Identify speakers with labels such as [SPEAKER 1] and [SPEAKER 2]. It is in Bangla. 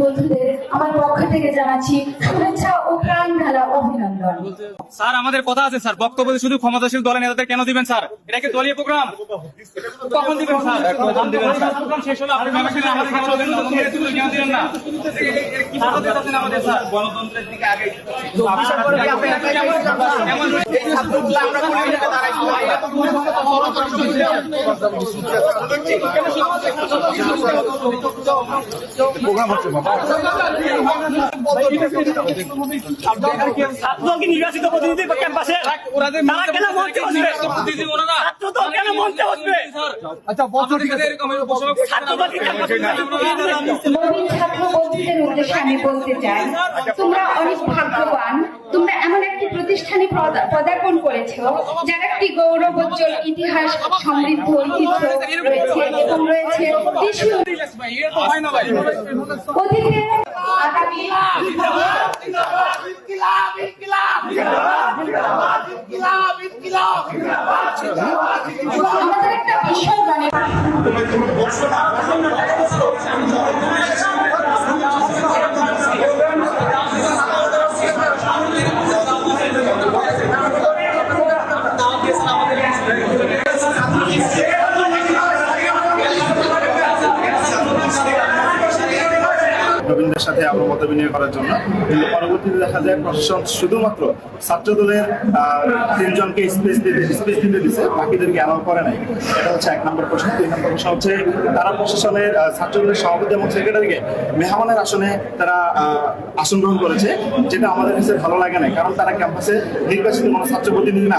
[SPEAKER 1] বন্ধুদের আমার পক্ষ থেকে জানাচ্ছি শুভেচ্ছা ও প্রাণ ঢালা অভিনন্দন।
[SPEAKER 2] স্যার আমাদের কথা আছে স্যার, বক্তব্য শুধু ক্ষমতাশীল দলের নেতাদের কেন দিবেন স্যার? এটা কি দলীয় প্রোগ্রাম? কখন দিবেন স্যার? কখন দিবেন স্যার? প্রোগ্রাম শেষ হলো আপনি মেরে ফেলেন, আমাদের কেন দিবেন না? কেন দিবেন না? কি কথা দিচ্ছেন আমাদের স্যার? গণতন্ত্রের দিকে আগে এই ছাত্রগুলো আমরা কোন জায়গায় দাঁড়াইছি?
[SPEAKER 3] প্রোগ্রাম হচ্ছে
[SPEAKER 4] নির্বাচিত প্রতিনিধি ক্যাম্পাসে তারা কেন মঞ্চে বসবে? ছাত্র তো কেন মঞ্চে বসবে?
[SPEAKER 1] নবীন ছাত্র বন্ধুদের উদ্দেশ্যে আমি বলতে চাই, তোমরা অনেক ভাগ্যবান। তোমরা এমন একটি প্রতিষ্ঠানে পদার্পণ করেছো যার একটি গৌরবোজ্জ্বল ইতিহাস, সমৃদ্ধ ঐতিহ্য রয়েছে এবং রয়েছে দেশীয় অতীতে আগামী আমাদের একটা ভীষণ মানে
[SPEAKER 3] নবীনদের সাথে আমরা মত বিনিময় করার জন্য, কিন্তু পরবর্তীতে দেখা যায় প্রশাসন শুধুমাত্র ছাত্র দলের 3 জনকে স্পেস দিতে দিচ্ছে, বাকিদেরকে অ্যালাউ করে নাই। এটা হচ্ছে 1 নম্বর প্রশ্ন। 2 নম্বর প্রশ্ন হচ্ছে তারা প্রশাসনের ছাত্র দলের সভাপতি এবং সেক্রেটারিকে মেহমানের আসনে তারা আসন গ্রহণ করেছে, যেটা আমাদের কাছে ভালো লাগে না, কারণ তারা ক্যাম্পাসে নির্বাচিত কোনো ছাত্র প্রতিনিধি না।